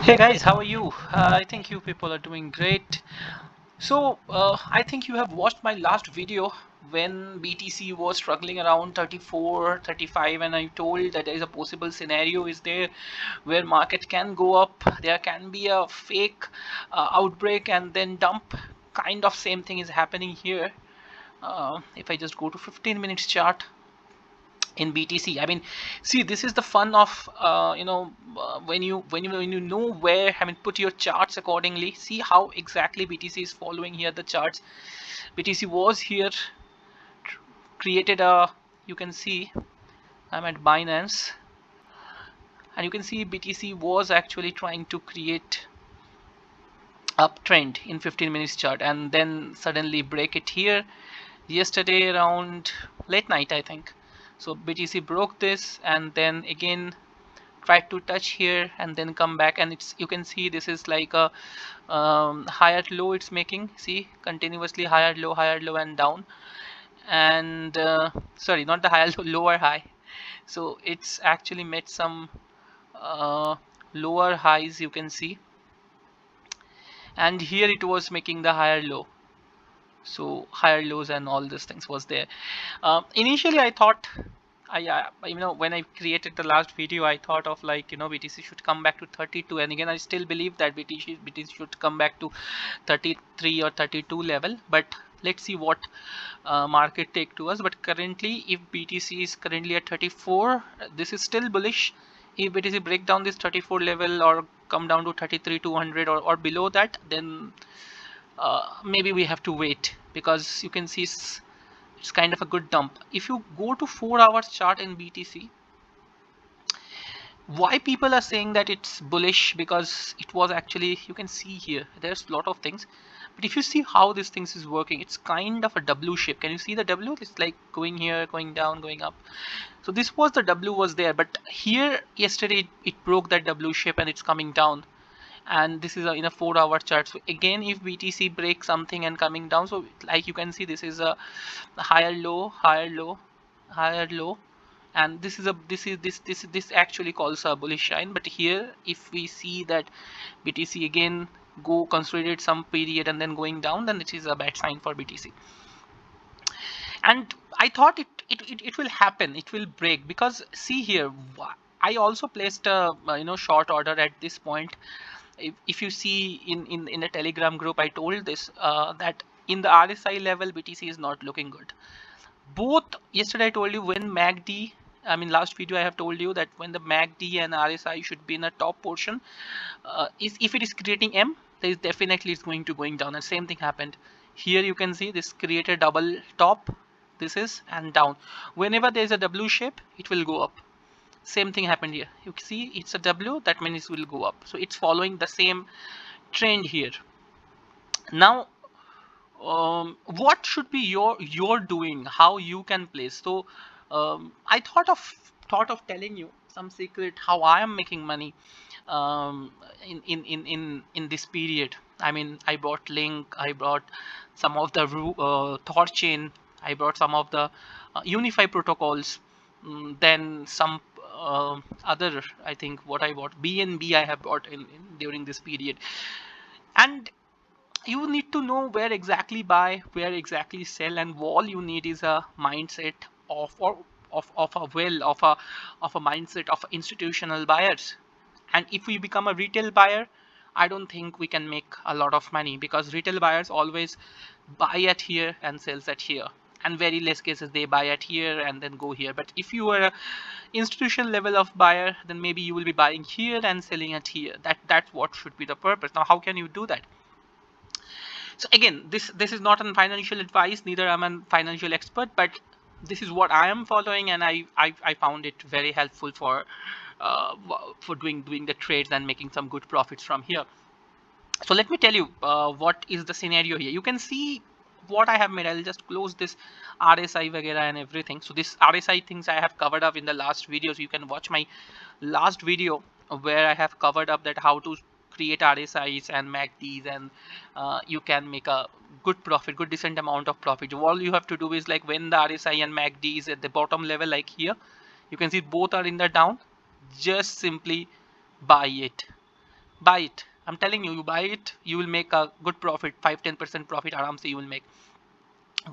Hey guys, how are you? I think you people are doing great. I think you have watched my last video when BTC was struggling around 34, 35, and I told that there is a possible scenario is there where market can go up. There can be a fake outbreak and then dump. Kind of same thing is happening here. If I just go to 15 minutes chart in BTC. I mean, see, this is the fun of when you know where. I mean, put your charts accordingly. See how exactly BTC is following here the charts. BTC was here, created a. You can see I'm at Binance, and you can see BTC was actually trying to create uptrend in 15 minutes chart, and then suddenly break it here yesterday around late night, I think. So BTC broke this and then again try to touch here and then come back, and it's you can see this is like a higher low it's making. See, continuously higher low and down, and sorry, not the higher low, lower high. So it's actually made some uh, lower highs, you can see, and here it was making the higher low. So higher lows and all these things was there. Initially I thought, when I created the last video, I thought of like, BTC should come back to 32, and again I still believe that BTC should come back to 33 or 32 level. But let's see what market take to us. But currently, if BTC is currently at 34, this is still bullish. If BTC break down this 34 level or come down to 33 200 or below that, then maybe we have to wait, because you can see it's kind of a good dump. If you go to 4 hours chart in BTC, why people are saying that it's bullish, because it was actually, you can see here there's a lot of things, but if you see how this things is working, it's kind of a W shape. Can you see the W? It's like going here, going down, going up. So this was the W was there, but here yesterday it broke that W shape and it's coming down, and this is in a 4 hour chart. So again, if BTC breaks something and coming down, so like you can see this is a higher low, higher low, higher low, and this is a this actually calls a bullish shine. But here if we see that BTC again go consolidate some period and then going down, then it is a bad sign for BTC. And I thought it will happen, it will break, because see here, I also placed a short order at this point. If you see in a Telegram group, I told this that in the RSI level BTC is not looking good. Both yesterday I told you when MACD, I mean last video I have told you that when the MACD and RSI should be in a top portion, is if it is creating M, there is definitely it's going down, and same thing happened here. You can see this created double top, this is, and down. Whenever there is a W shape, it will go up. Same thing happened here. You see it's a W, that means it will go up. So it's following the same trend here. Now what should be your doing, how you can place. So I thought of telling you some secret how I am making money in this period. I mean, I brought Link, I brought some of the Thorchain, I brought some of the Unify protocols, then some other, I think what I bought BNB I have bought in during this period. And you need to know where exactly buy, where exactly sell, and all you need is a mindset of or of a will of a mindset of institutional buyers. And if we become a retail buyer, I don't think we can make a lot of money, because retail buyers always buy at here and sells at here, and very less cases they buy at here and then go here. But if you are a institutional level of buyer, then maybe you will be buying here and selling at here. That's what should be the purpose. Now how can you do that? So again, this is not a financial advice, neither I'm a financial expert, but this is what I am following, and I found it very helpful for doing the trades and making some good profits from here. So let me tell you what is the scenario here. You can see what I have made. I'll just close this RSI vagera and everything. So this RSI things I have covered up in the last video, so you can watch my last video where I have covered up that how to create RSIs and MACDs, and you can make a good profit, good decent amount of profit. All you have to do is, like, when the RSI and MACD is at the bottom level, like here, you can see both are in the down, just simply buy it. buy it. I'm telling you, you buy it, you will make a good profit, 5-10% profit aram se you will make.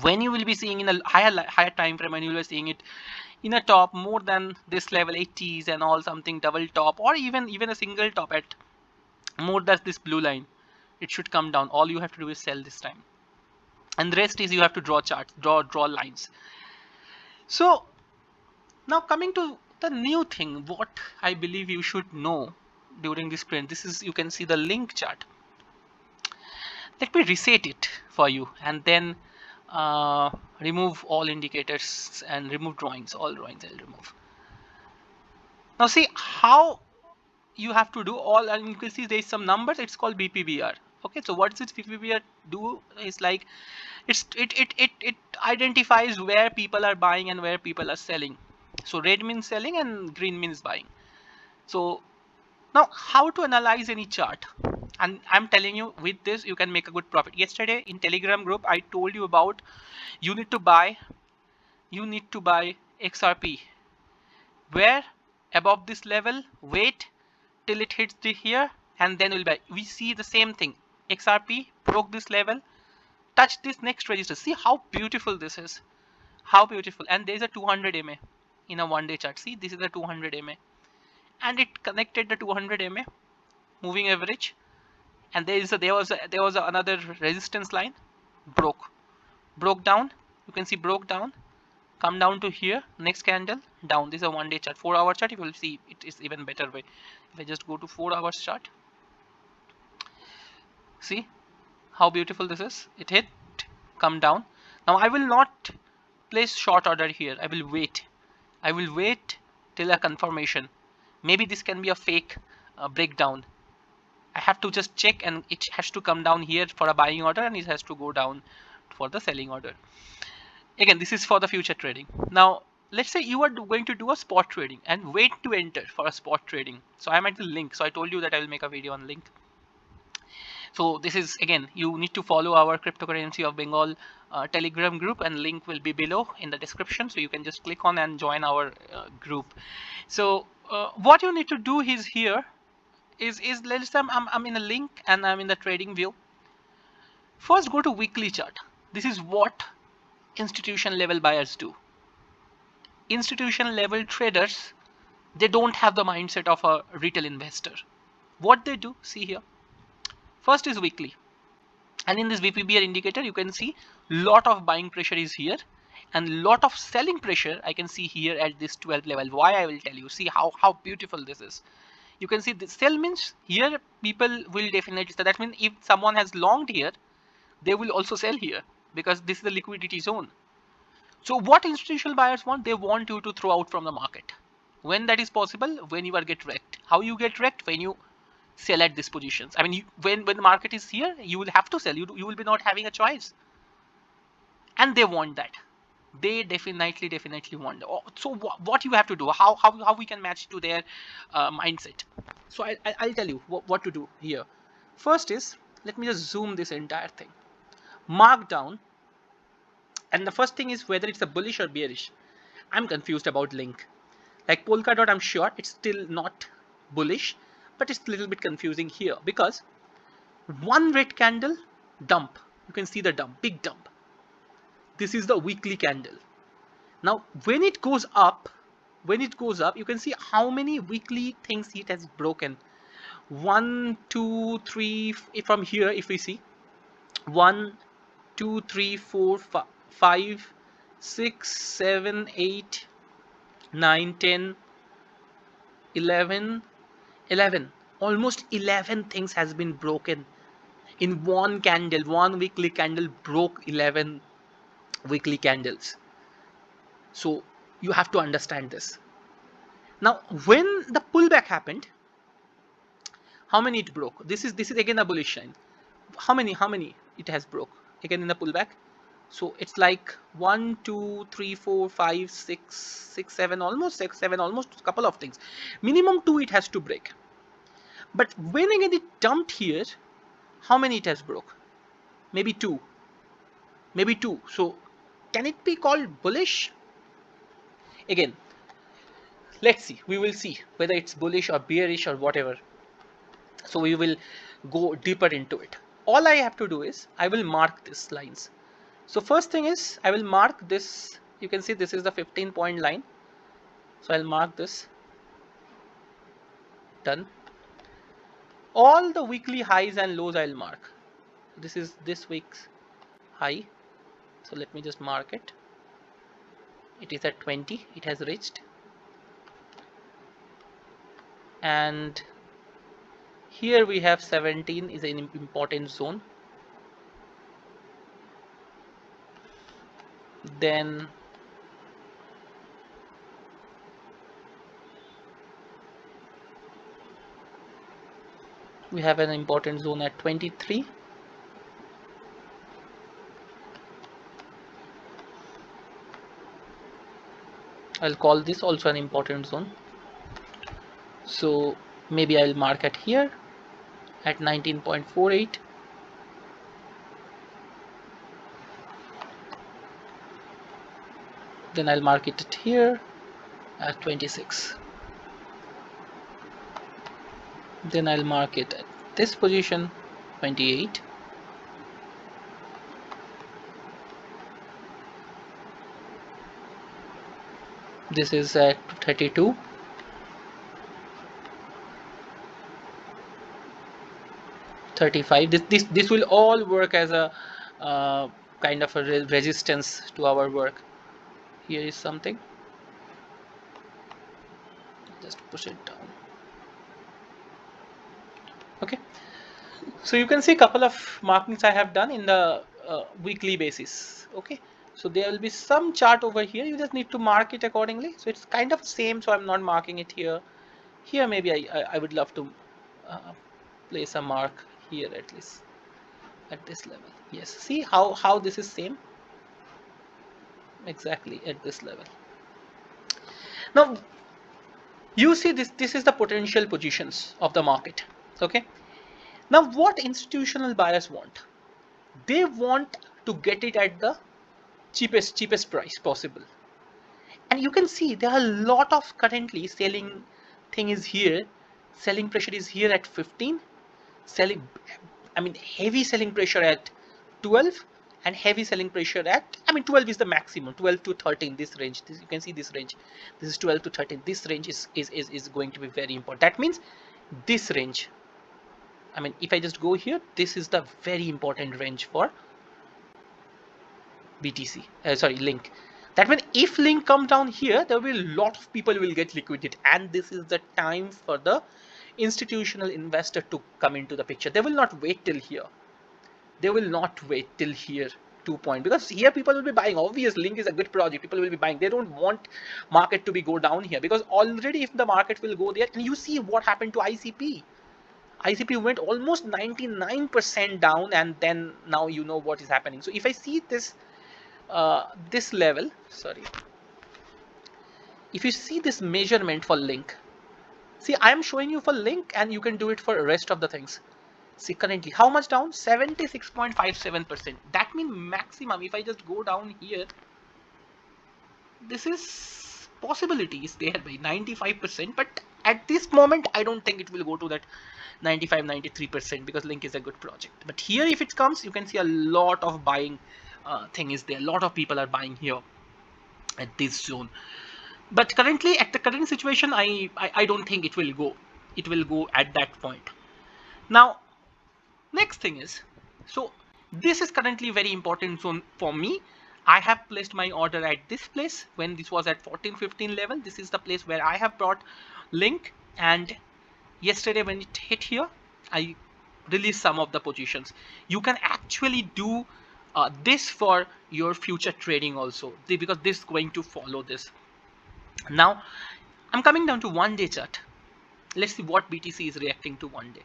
When you will be seeing in a higher time frame, when you will be seeing it in a top more than this level 80s and all, something double top, or even a single top at more than this blue line, it should come down. All you have to do is sell this time, and the rest is you have to draw charts, draw lines. So now coming to the new thing, what I believe you should know during this print. This is, you can see the link chart. Let me reset it for you, and then remove all indicators and remove drawings. All drawings I'll remove. Now see how you have to do all, and you can see there's some numbers. It's called BPBR. Okay, so what does BPBR do? Is like it identifies where people are buying and where people are selling. So red means selling and green means buying. So now how to analyze any chart, and I'm telling you, with this you can make a good profit. Yesterday in Telegram group I told you about, you need to buy XRP where above this level, wait till it hits the here, and then we'll buy. We see the same thing. XRP broke this level, touch this next register. See how beautiful this is, how beautiful. And there's a 200 MA in a 1-day chart. See, this is a 200 MA, and it connected the 200 MA moving average, and there was another resistance line, broke down. You can see broke down, come down to here, next candle down. This is a 1-day chart. 4-hour chart, you will see it is even better way. If I just go to 4 hours chart, see how beautiful this is. It hit, come down. Now I will not place short order here. I will wait till a confirmation. Maybe this can be a fake breakdown. I have to just check, and it has to come down here for a buying order, and it has to go down for the selling order. Again, this is for the future trading. Now let's say you are going to do a spot trading and wait to enter for a spot trading. So I'm at the link. So I told you that I will make a video on link. So this is, again, you need to follow our Cryptocurrency of Bengal Telegram group, and link will be below in the description. So you can just click on and join our group. So what you need to do is here is let's say I'm in a link and I'm in the trading view. First go to weekly chart. This is what institution level buyers do. Institution level traders, they don't have the mindset of a retail investor. What they do, see here, first is weekly, and in this VPBR indicator you can see lot of buying pressure is here and lot of selling pressure I can see here at this 12 level. Why? I will tell you. See how beautiful this is. You can see the sell means here people will definitely sell. That means if someone has longed here, they will also sell here, because this is the liquidity zone. So what institutional buyers want? They want you to throw out from the market. When that is possible? When you are get wrecked. How you get wrecked? When you sell at these positions. I mean, when the market is here, you will have to sell. You will be not having a choice. And they want that. They definitely want. So what you have to do? How we can match to their mindset? So I'll tell you what to do here. First is, let me just zoom this entire thing. Mark down. And the first thing is whether it's a bullish or bearish. I'm confused about link. Like Polkadot, I'm sure it's still not bullish, but it's a little bit confusing here because one red candle dump. You can see the dump, big dump. This is the weekly candle. Now, when it goes up, you can see how many weekly things it has broken. 1, 2, 3. From here, if we see 1, 2, 3, 4, 5, 6, 7, 8, 9, 10, 11, almost 11 things has been broken in one candle. One weekly candle broke 11 weekly candles. So you have to understand this. Now when the pullback happened, how many it broke? This is again a bullish sign. How many it has broke again in the pullback? So it's like 1, 2, 3, 4, 5, 6, 7, almost 6, 7, almost a couple of things. Minimum 2 it has to break. But when again it dumped here, how many it has broke? Maybe 2. So can it be called bullish? Again, let's see. We will see whether it's bullish or bearish or whatever. So we will go deeper into it. All I have to do is I will mark these lines. So first thing is I will mark this. You can see this is the 15-point line. So I'll mark this. Done. All the weekly highs and lows I'll mark. This is this week's high. So let me just mark it. It is at 20. It has reached. And here we have 17 is an important zone. Then we have an important zone at 23. I'll call this also an important zone. So maybe I'll mark it here at 19.48. Then I'll mark it here at 26. Then I'll mark it at this position, 28. This is at 32. This will all work as a kind of a resistance to our work. Here is something. Just push it down. Okay. So you can see a couple of markings I have done in the weekly basis. Okay. So there will be some chart over here. You just need to mark it accordingly. So it's kind of the same. So I'm not marking it here. Here maybe I would love to place a mark here at least at this level. Yes. See how this is same. Exactly at this level. Now you see this is the potential positions of the market. Okay. Now what institutional buyers want? They want to get it at the cheapest price possible. And you can see there are a lot of currently selling thing is here. Selling pressure is here at 15. Heavy selling pressure at 12 and heavy selling pressure at 12 is the maximum. 12 to 13, this range, you can see this range, this is 12 to 13. This range is going to be very important. That means this range, if I just go here, this is the very important range for BTC, Link. That means if Link come down here, there will be a lot of people will get liquidated, and this is the time for the institutional investor to come into the picture. They will not wait till here. They will not wait till here 2 point, because here people will be buying. Obviously Link is a good project, people will be buying. They don't want market to be go down here, because already if the market will go there, and you see what happened to ICP went almost 99% down, and then now you know what is happening. So if I see this this level, if you see this measurement for Link, see I am showing you for Link, and you can do it for the rest of the things. See currently how much down? 76.57%. that means maximum. If I just go down here, this is possibilities there by 95%, but at this moment I don't think it will go to that 95-93%, because Link is a good project. But here if it comes, you can see a lot of buying thing is there. A lot of people are buying here at this zone. But currently at the current situation, I don't think it will go at that point. Now next thing is, so this is currently very important zone for me. I have placed my order at this place when this was at 14-15 level. This is the place where I have brought Link, and yesterday when it hit here, I released some of the positions. You can actually do this for your future trading also, because this is going to follow this. Now I'm coming down to 1-day chart. Let's see what BTC is reacting to 1 day.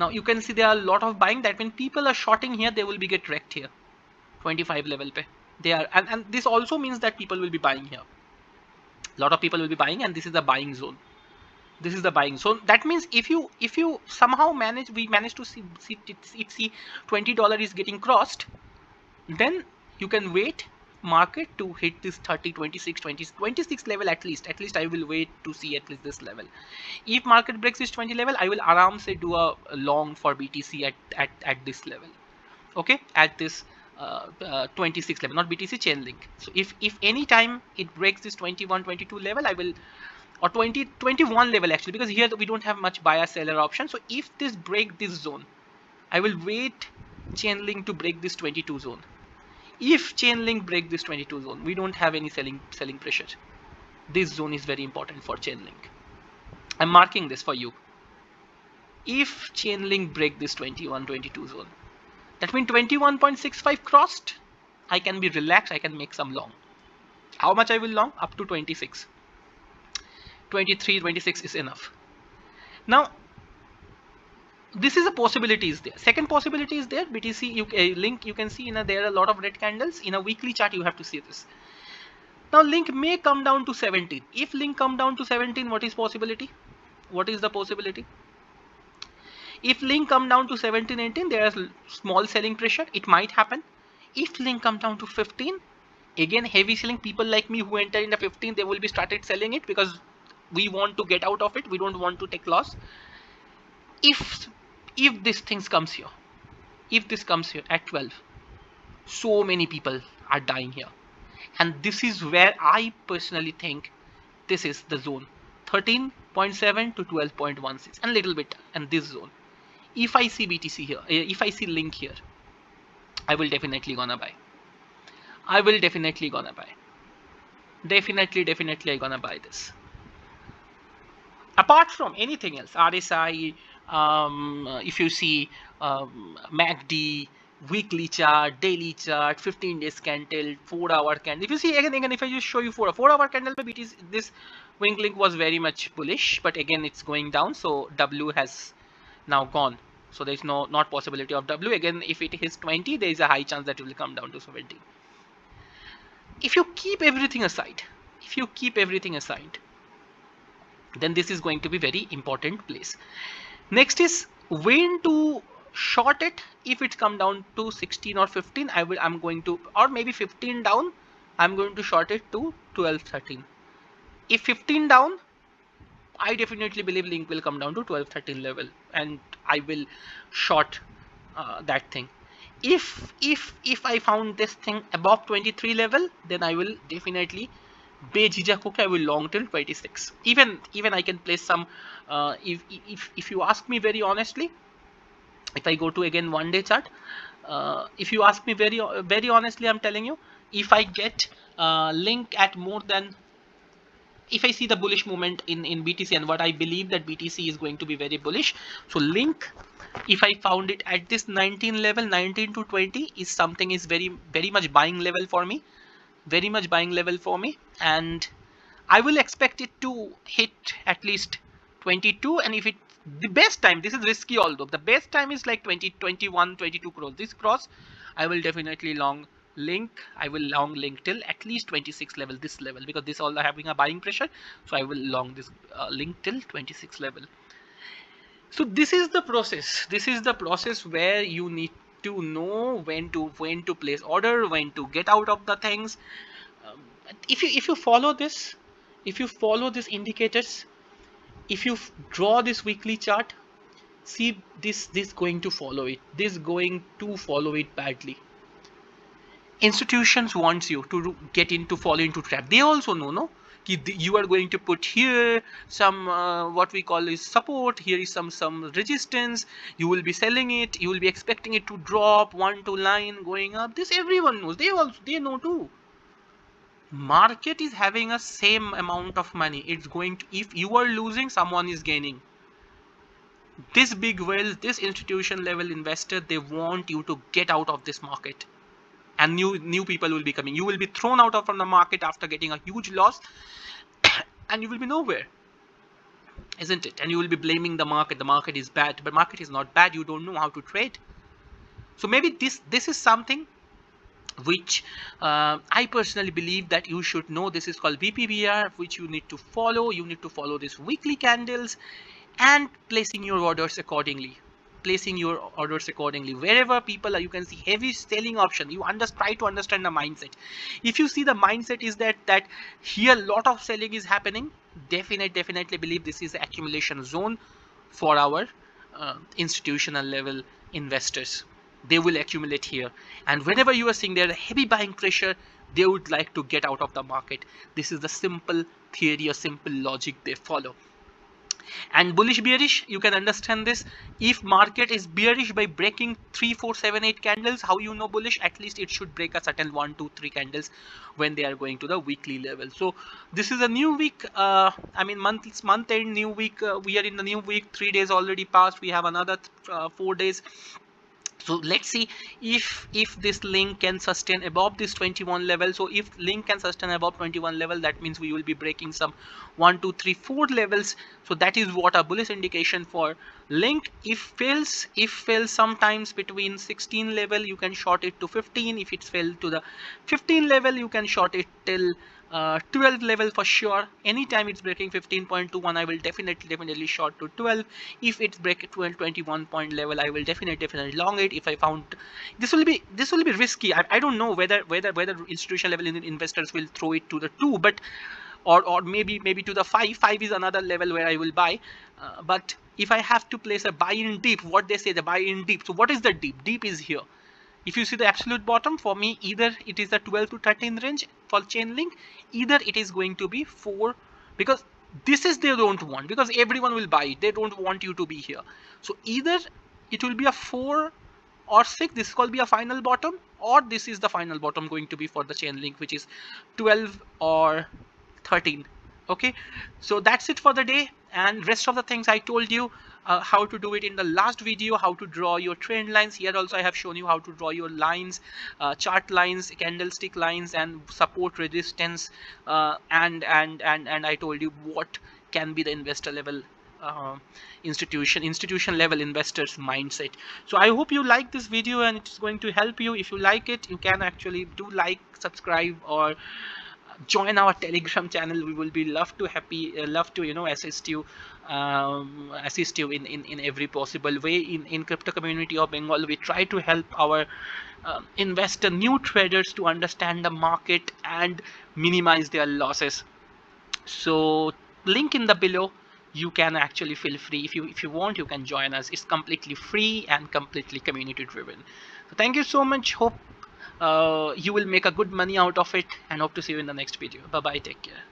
Now you can see there are a lot of buying. That when people are shorting here, they will be get wrecked here. 25 level pe they are, and this also means that people will be buying here. A lot of people will be buying, and this is the buying zone. This is the buying zone. That means if you somehow manage to see $20 is getting crossed, then you can wait market to hit this 30, 26, 20, 26 level at least I will wait to see at least this level. If market breaks this 20 level, I will aram se do a long for BTC at this level. Okay, at this 26 level, not BTC, Chainlink. So if any time it breaks this 21, 22 level, I will, or 20, 21 level actually, because here we don't have much buyer seller option. So if this break this zone, I will wait Chainlink to break this 22 zone. If Chainlink break this 22 zone, we don't have any selling pressure. This zone is very important for Chainlink. I'm marking this for you. If Chainlink break this 21, 22 zone, that means 21.65 crossed, I can be relaxed, I can make some long. How much I will long? Up to 26. 23, 26 is enough. Now, this is a possibility is there. Second possibility is there. BTC link, you can see there are a lot of red candles. In a weekly chart, you have to see this. Now, link may come down to 17. If link come down to 17, what is possibility? What is the possibility? If link come down to 17, 18, there is small selling pressure. It might happen. If link come down to 15, again heavy selling. People like me who enter in the 15, they will be started selling it because we want to get out of it. We don't want to take loss. If this things comes here, if this comes here at 12, so many people are dying here, and this is where I personally think this is the zone, 13.7 to 12.16 and little bit, and this zone. If I see BTC here, if I see link here, I will definitely gonna buy. I will definitely gonna buy. Definitely I gonna buy this. Apart from anything else, RSI, if you see MACD, weekly chart, daily chart, 15 days candle, 4-hour candle. If you see again, if I just show you 4-hour candle, maybe it is this wing link was very much bullish, but again it's going down. So W has now gone. So there is not possibility of W. Again, if it hits 20, there is a high chance that it will come down to 17. If you keep everything aside, then this is going to be very important place. Next is when to short it. If it's come down to 16 or 15, I'm going to, or maybe 15 down, I'm going to short it to 12, 13. If 15 down, I definitely believe link will come down to 12, 13 level, and I will short that thing. If I found this thing above 23 level, then I will definitely I will long till 26. Even I can place some. If you ask me very honestly, if I go to again 1-day chart, if you ask me very honestly, I'm telling you, if I get link at more than, if I see the bullish movement in BTC, and what I believe that BTC is going to be very bullish, so link, if I found it at this 19 level, 19 to 20 is something is very much buying level for me, and I will expect it to hit at least 22. And if it, the best time, this is risky, although the best time is like 20, 21, 22 cross. This cross, I will definitely long link. I will long link till at least 26 level, this level, because this all are having a buying pressure. So I will long this link till 26 level. So this is the process. This is the process where you need to know when to place order, when to get out of the things. If you follow this, if you follow these indicators, if you draw this weekly chart, see this going to follow it, this going to follow it badly. Institutions wants you to get into, fall into trap. They also know you are going to put here some what we call is support, here is some resistance, you will be selling it, you will be expecting it to drop 1-2 line going up. This everyone knows, they know too. Market is having a same amount of money. It's going to, if you are losing, someone is gaining. This big whales, this institution level investor, they want you to get out of this market, and new people will be coming. You will be thrown out of from the market after getting a huge loss and you will be nowhere, isn't it? And you will be blaming the market. The market is bad, but market is not bad. You don't know how to trade. So maybe this is something which I personally believe that you should know. This is called VPBR, which you need to follow. You need to follow these weekly candles and placing your orders accordingly. placing your orders accordingly. Wherever people are, you can see heavy selling option, you try to understand the mindset. If you see the mindset is that here lot of selling is happening, definitely believe this is the accumulation zone for our institutional level investors. They will accumulate here, and whenever you are seeing there heavy buying pressure, they would like to get out of the market. This is the simple theory or simple logic they follow. And bullish bearish, you can understand this. If market is bearish by breaking 3 4 7 8 candles, how you know bullish? At least it should break a certain 1 2 3 candles when they are going to the weekly level. So this is a new week, I mean month end, new week. We are in the new week, 3 days already passed, we have another 4 days. So let's see if this link can sustain above this 21 level. So if link can sustain above 21 level, that means we will be breaking some 1 2 3 4 levels. So that is what a bullish indication for link. If fails sometimes between 16 level, you can short it to 15. If it fell to the 15 level, you can short it till 12 level for sure. Anytime it's breaking 15.21, I will definitely short to 12. If it's break 21 point level, I will definitely long it. If I found this will be risky. I don't know whether institutional level investors will throw it to the 2, but or maybe to the 5. 5 is another level where I will buy. But if I have to place a buy in deep, what they say, the buy in deep. So what is the deep? Deep is here. If you see the absolute bottom, for me either it is the 12 to 13 range for chain link, either it is going to be 4, because this is they don't want, because everyone will buy it, they don't want you to be here. So either it will be a 4 or 6, this will be a final bottom, or this is the final bottom going to be for the chain link, which is 12 or 13. Okay, so that's it for the day, and rest of the things I told you how to do it in the last video, how to draw your trend lines. Here also I have shown you how to draw your lines, chart lines, candlestick lines, and support, resistance, and I told you what can be the investor level institution level investors mindset. So I hope you like this video and it's going to help you. If you like it, you can actually do like, subscribe, or join our Telegram channel. We will be love to assist you, in every possible way. In crypto community of Bengal, we try to help our investor, new traders, to understand the market and minimize their losses. So link in the below, you can actually feel free, if you want, you can join us. It's completely free and completely community driven. So thank you so much. Hope you will make a good money out of it, and hope to see you in the next video. Bye bye, take care.